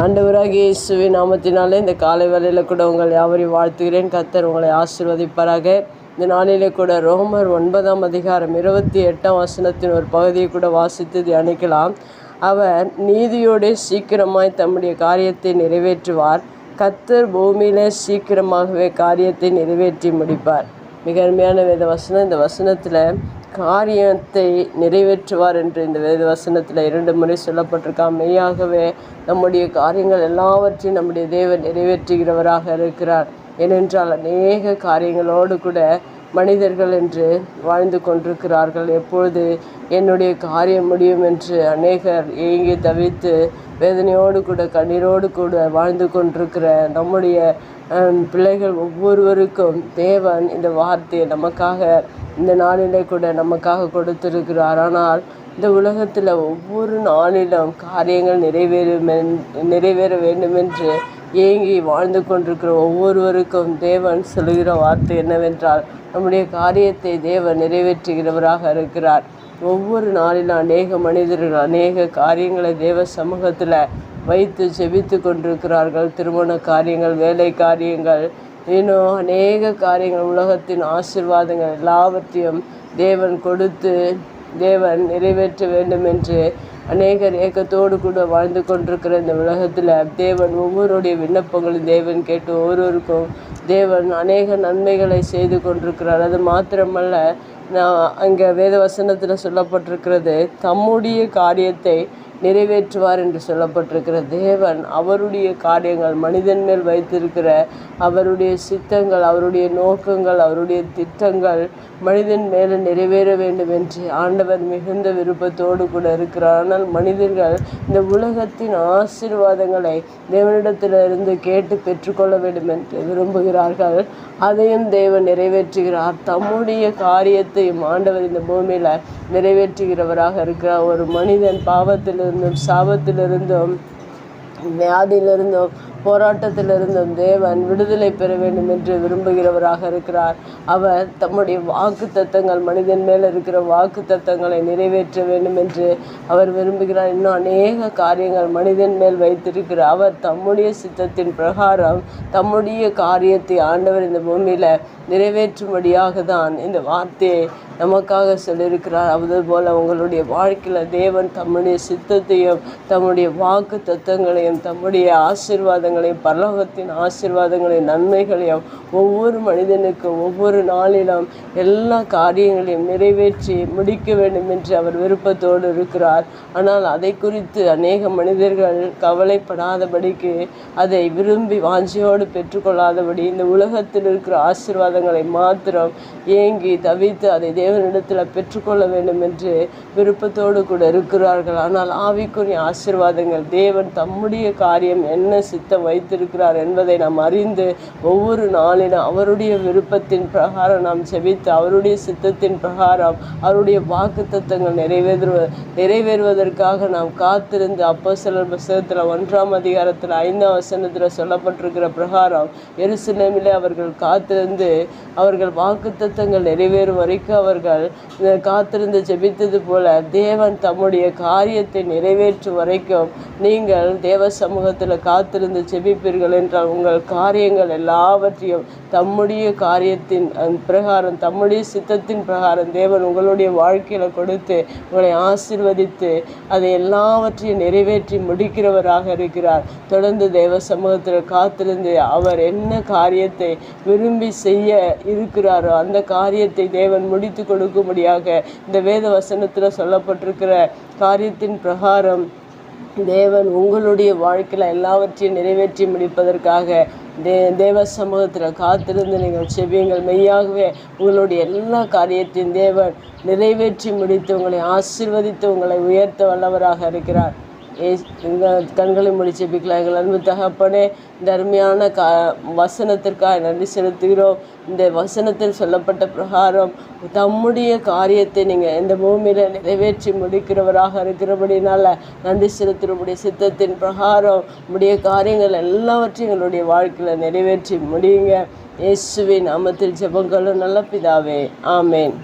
ஆண்டவராகிய இயேசுவின் நாமத்தினாலே இந்த காலை வேளையில் கூட உங்கள் யாவரையும் வாழ்த்துகிறேன். கர்த்தர் உங்களை ஆசீர்வதிப்பாராக. இந்த நாளிலே கூட ரோமர் 9:28 ஒரு பகுதியை கூட வாசித்து தியானிக்கலாம். அவர் நீதியோடு சீக்கிரமாய் தம்முடைய காரியத்தை நிறைவேற்றுவார். கர்த்தர் பூமியிலே சீக்கிரமாகவே காரியத்தை நிறைவேற்றி முடிப்பார். மிக அருமையான வேத வசனம். இந்த வசனத்தில் காரியத்தை நிறைவேற்றுவார் என்று இந்த வேத வசனத்தில் 2 முறை சொல்லப்பட்டிருக்கா. மெய்யாகவே நம்முடைய காரியங்கள் எல்லாவற்றையும் நம்முடைய தேவன் நிறைவேற்றுகிறவராக இருக்கிறார். ஏனென்றால் அநேக காரியங்களோடு கூட மனிதர்கள் என்று வாழ்ந்து கொண்டிருக்கிறார்கள். எப்பொழுது என்னுடைய காரியம் முடியும் என்று அநேகர் ஏங்கி தவித்து வேதனையோடு கூட கண்ணீரோடு கூட வாழ்ந்து கொண்டிருக்கிற நம்முடைய பிள்ளைகள் ஒவ்வொருவருக்கும் தேவன் இந்த வார்த்தையை நமக்காக இந்த நாளிலே கூட நமக்காக கொடுத்திருக்கிறார். ஆனால் இந்த உலகத்தில் ஒவ்வொரு நாளிலும் காரியங்கள் நிறைவேற வேண்டுமென்று ஏங்கி வாழ்ந்து கொண்டிருக்கிற ஒவ்வொருவருக்கும் தேவன் சொல்லுகிற வார்த்தை என்னவென்றால், நம்முடைய காரியத்தை தேவன் நிறைவேற்றுகிறவராக இருக்கிறார். ஒவ்வொரு நாளிலும் அநேக மனிதர்கள் அநேக காரியங்களை தேவ சமூகத்தில் வைத்து ஜெபித்து கொண்டிருக்கிறார்கள். திருமண காரியங்கள், வேலை காரியங்கள், இன்னும் அநேக காரியங்கள், உலகத்தின் ஆசீர்வாதங்கள் எல்லாவற்றையும் தேவன் கொடுத்து தேவன் நிறைவேற்ற வேண்டும் என்று அநேகர் ஏக்கத்தோடு கூட வாழ்ந்து கொண்டிருக்கிற இந்த உலகத்தில் தேவன் ஒவ்வொருடைய விண்ணப்பங்களும் தேவன் கேட்டு ஒவ்வொருவருக்கும் தேவன் அநேக நன்மைகளை செய்து கொண்டிருக்கிறார். அது மாத்திரமல்ல, அங்கே வேத வசனத்தில் சொல்லப்பட்டிருக்கிறது, தம்முடைய காரியத்தை நிறைவேற்றுவார் என்று சொல்லப்பட்டிருக்கிற தேவன் அவருடைய காரியங்கள், மனிதன் மேல் வைத்திருக்கிற அவருடைய சித்தங்கள், அவருடைய நோக்கங்கள், அவருடைய திட்டங்கள் மனிதன் மேலே நிறைவேற வேண்டும் என்று ஆண்டவர் மிகுந்த விருப்பத்தோடு கூட இருக்கிறார். ஆனால் மனிதர்கள் இந்த உலகத்தின் ஆசீர்வாதங்களை தேவனிடத்திலிருந்து கேட்டு பெற்றுக்கொள்ள வேண்டும் என்று விரும்புகிறார்கள். அதையும் தேவன் நிறைவேற்றுகிறார். தம்முடைய காரியத்தையும் ஆண்டவர் இந்த பூமியில் நிறைவேற்றுகிறவராக இருக்கிறார். ஒரு மனிதன் பாவத்திலிருந்தும் சாபத்திலிருந்தும் வியாதியிலிருந்தும் போராட்டத்திலிருந்தும் தேவன் விடுதலை பெற வேண்டும் என்று விரும்புகிறவராக இருக்கிறார். அவர் தம்முடைய வாக்கு தத்தங்கள், மனிதன் மேல் இருக்கிற வாக்கு தத்தங்களை நிறைவேற்ற வேண்டும் என்று அவர் விரும்புகிறார். இன்னும் அநேக காரியங்கள் மனிதன் மேல் வைத்திருக்கிறார். அவர் தம்முடைய சித்தத்தின் பிரகாரம் தம்முடைய காரியத்தை ஆண்டவர் இந்த பூமியில் நிறைவேற்றும்படியாக தான் இந்த வார்த்தையை நமக்காக சொல்லியிருக்கிறார். அதுபோல் உங்களுடைய வாழ்க்கையில் தேவன் தம்முடைய சித்தத்தையும் தம்முடைய வாக்கு தத்தங்களையும் தம்முடைய ஆசீர்வாதங்களையும் பரலோகத்தின் ஆசீர்வாதங்களையும் நன்மைகளையும் ஒவ்வொரு மனிதனுக்கும் ஒவ்வொரு நாளிலும் எல்லா காரியங்களையும் நிறைவேற்றி முடிக்க வேண்டும் என்று அவர் விருப்பத்தோடு இருக்கிறார். ஆனால் அதை குறித்து அநேக மனிதர்கள் கவலைப்படாதபடிக்கு, அதை விரும்பி வாஞ்சியோடு பெற்றுக்கொள்ளாதபடி இந்த உலகத்தில் இருக்கிற ஆசீர்வாதங்களை மாத்திரம் ஏங்கி தவித்து அதை தேவனிடத்தில் பெற்றுக்கொள்ள வேண்டும் என்று விருப்பத்தோடு கூட இருக்கிறார்கள். ஆனால் ஆவிக்குரிய ஆசீர்வாதங்கள் தேவன் தம்முடைய காரியம் என்ன சித்தம் வைத்திருக்கிறார் என்பதை நாம் அறிந்து ஒவ்வொரு நாளிலும் அவருடைய விருப்பத்தின் பிரகாரம் நாம் செபித்து அவருடைய சித்தத்தின் பிரகாரம் அவருடைய வாக்கு தத்தங்கள் நிறைவேறுவதற்காக நாம் காத்திருந்து அப்போஸ்தலர் புத்தகத்தில் 1 சொல்லப்பட்டிருக்கிற பிரகாரம் எருசலேமிலே அவர்கள் காத்திருந்து அவர்கள் வாக்கு தத்தங்கள் நிறைவேறும் வரைக்கும் அவர்கள் காத்திருந்து ஜெபித்தது போல தேவன் தம்முடைய காரியத்தை நிறைவேற்றும் வரைக்கும் நீங்கள் தேவ சமூகத்தில் காத்திருந்து ஜெபிப்பீர்கள் என்றால் உங்கள் காரியங்கள் எல்லாவற்றையும் தம்முடைய காரியத்தின் பிரகாரம் தம்முடைய சித்தத்தின் பிரகாரம் தேவன் உங்களுடைய வாழ்க்கையில் கொடுத்து உங்களை ஆசீர்வதித்து அதை எல்லாவற்றையும் நிறைவேற்றி முடிக்கிறவராக இருக்கிறார். தொடர்ந்து தேவ சமூகத்தில் காத்திருந்து அவர் என்ன காரியத்தை விரும்பி செய்ய இருக்கிறாரோ அந்த காரியத்தை தேவன் முடித்து கொடுக்கும்படியாக இந்த வேத வசனத்தில் சொல்லப்பட்டிருக்கிற காரியத்தின் பிரகாரம் தேவன் உங்களுடைய வாழ்க்கையில் எல்லாவற்றையும் நிறைவேற்றி முடிப்பதற்காக தேவ சமூகத்தில் காத்திருந்து நீங்கள் செபியுங்கள். மெய்யாகவே உங்களுடைய எல்லா காரியத்தையும் தேவன் நிறைவேற்றி முடித்து உங்களை ஆசீர்வதித்து உங்களை உயர்த்த வல்லவராக இருக்கிறார். கண்களை மூடி ஜெபிக்கலாம். எங்கள் அன்பு தகப்பனே, இந்த அருமையான வசனத்திற்காக நன்றி செலுத்துகிறோம். இந்த வசனத்தில் சொல்லப்பட்ட பிரகாரம் தம்முடைய காரியத்தை நீங்கள் இந்த பூமியில் நிறைவேற்றி முடிக்கிறவராக இருக்கிறபடினால நன்றி செலுத்துகிறோம். சித்தத்தின் பிரகாரம் உடைய காரியங்கள் எல்லாவற்றையும் எங்களுடைய வாழ்க்கையில் நிறைவேற்றி முடியுங்க. இயேசுவின் நாமத்தில் ஜெபங்களும் நல்ல பிதாவே, ஆமேன்.